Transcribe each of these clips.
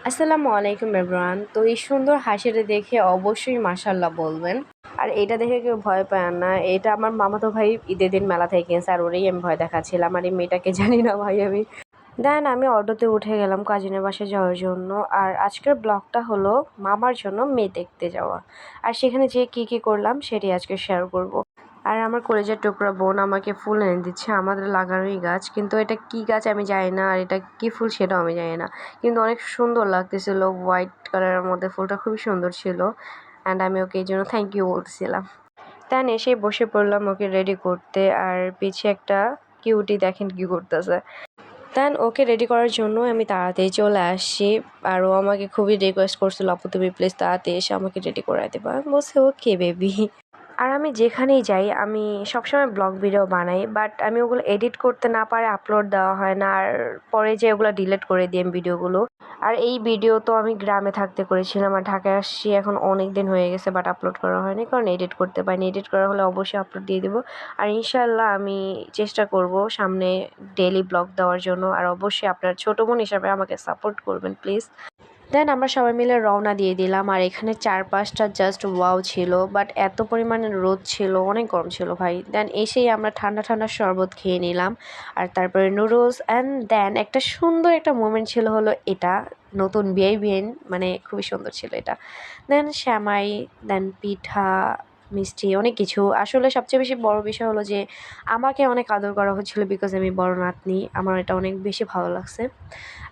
আসসালামু আলাইকুম এভরিওয়ান। তো এই সুন্দর হাসিটা দেখে অবশ্যই মাশাআল্লাহ বলবেন। আর এটা দেখে কেউ ভয় পায় না। এটা আমার মামাতো ভাই ঈদের দিন মেলা থেকে কিনছে আর ওরেই আমি ভয় দেখাচ্ছিলাম। আর এই মেয়েটাকে জানি না ভাই আমি। দেন আমি অটোতে উঠে গেলাম কাজিনের বাসায় যাওয়ার জন্য। আর আজকের ব্লগটা হলো মামার জন্য মেয়ে দেখতে যাওয়া। আর সেখানে যেয়ে কী করলাম সেটাই আজকে শেয়ার করব। আর আমার কলেজের টুকরা বোন আমাকে ফুল এনে দিচ্ছে, আমাদের লাগানোই গাছ, কিন্তু এটা কি গাছ আমি জানি না, আর এটা কি ফুল সেটাও আমি জানি না, কিন্তু অনেক সুন্দর লাগতেছিল। হোয়াইট কালারের মধ্যে ফুলটা খুবই সুন্দর ছিল। অ্যান্ড আমি ওকে এই জন্য থ্যাংক ইউ বলছিলাম। দেন এসেই বসে পড়লাম ওকে রেডি করতে। আর পিছিয়ে একটা কিউটি দেখেন কি করতেছে। দেন ওকে রেডি করার জন্য আমি তাড়াতাড়ি চলে আসছি। আর ও আমাকে খুবই রিকোয়েস্ট করছিল, আপু তুমি প্লিজ তাড়াতাড়ি এসে আমাকে রেডি করাই দেবা। আমি বলছি ওকে বেবি। আর আমি যেখানেই যাই আমি সবসময় ব্লগ ভিডিও বানাই, বাট আমি ওগুলো এডিট করতে না পারে আপলোড দেওয়া হয় না, আর পরে যে ওগুলো ডিলিট করে দিই আমি ভিডিওগুলো। আর এই ভিডিও তো আমি গ্রামে থাকতে করেছিলাম, আর ঢাকায় আসছি এখন অনেক দিন হয়ে গেছে, বাট আপলোড করা হয়নি কারণ এডিট করতে পারিনি। এডিট করা হলে অবশ্যই আপলোড দিয়ে দেবো। আর ইনশাল্লাহ আমি চেষ্টা করব সামনে ডেইলি ব্লগ দেওয়ার জন্য। আর অবশ্যই আপনার ছোটো বোন হিসাবে আমাকে সাপোর্ট করবেন প্লিজ। দেন আমরা সবাই মিলে রওনা দিয়ে দিলাম। আর এখানে চারপাশটা জাস্ট ওয়াও ছিল, বাট এত পরিমাণে রোদ ছিল, অনেক গরম ছিল ভাই। দেন এসেই আমরা ঠান্ডা ঠান্ডা শরবত খেয়ে নিলাম। আর তারপরে নুডলস। অ্যান্ড দেন একটা সুন্দর একটা মোমেন্ট ছিল হলো এটা, নতুন বিয়ে মানে খুবই সুন্দর ছিল এটা। দেন শ্যামাই, দেন পিঠা, মিষ্টি, অনেক কিছু। আসলে সবচেয়ে বেশি বড় বিষয় হলো যে আমাকে অনেক আদর করা হচ্ছিল, বিকজ আমি বড় নাতনি, আমার এটা অনেক বেশি ভালো লাগছে।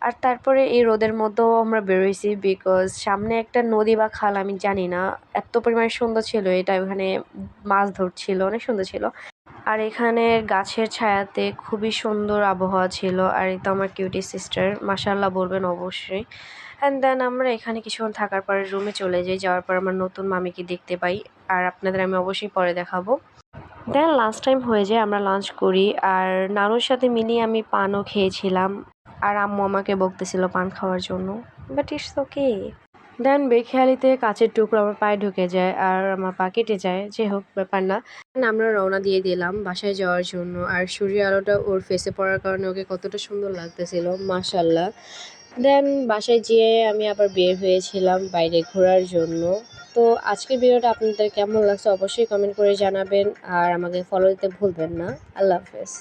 আর তারপরে এই রোদের মধ্যেও আমরা বেরোইছি, বিকজ সামনে একটা নদী বা খাল আমি জানি না, এত পরিমাণে সুন্দর ছিল এটা। ওখানে মাছ ধরছিল, অনেক সুন্দর ছিল। আর এখানে গাছের ছায়াতে খুবই সুন্দর আবহাওয়া ছিল। আর এই তো আমার কিউটি সিস্টার, মাশাআল্লাহ বলবেন অবশ্যই। অ্যান্ড দেন আমরা এখানে কিছুক্ষণ থাকার পরে রুমে চলে যাই। যাওয়ার পর আমার নতুন মামিকে দেখতে পাই, আর আপনাদের আমি অবশ্যই পরে দেখাবো। দেন লাঞ্চ টাইম হয়ে যায়, আমরা লাঞ্চ করি। আর নানুর সাথে মিলিয়ে আমি পানও খেয়েছিলাম। আর আম্মু আমাকে বকতেছিল পান খাওয়ার জন্য, বাট ইটস ওকে। দেন বেখেয়ালিতে কাচের টুকরো আমার পায়ে ঢুকে যায় আর আমার পা কেটে যায়, যে হোক ব্যাপার না। আমরা রওনা দিয়ে দিলাম বাসায় যাওয়ার জন্য। আর সূর্যের আলোটা ওর ফেসে পড়ার কারণে ওকে কতটা সুন্দর লাগতেছিল মাশাল্লাহ। দেন বাসায় যেয়ে আমি আবার বের হয়েছিলাম বাইরে ঘোরার জন্য। তো আজকের ভিডিওটা আপনাদের কেমন লাগছে অবশ্যই কমেন্ট করে জানাবেন, আর আমাকে ফলো দিতে ভুলবেন না। আল্লাহ হাফেজ।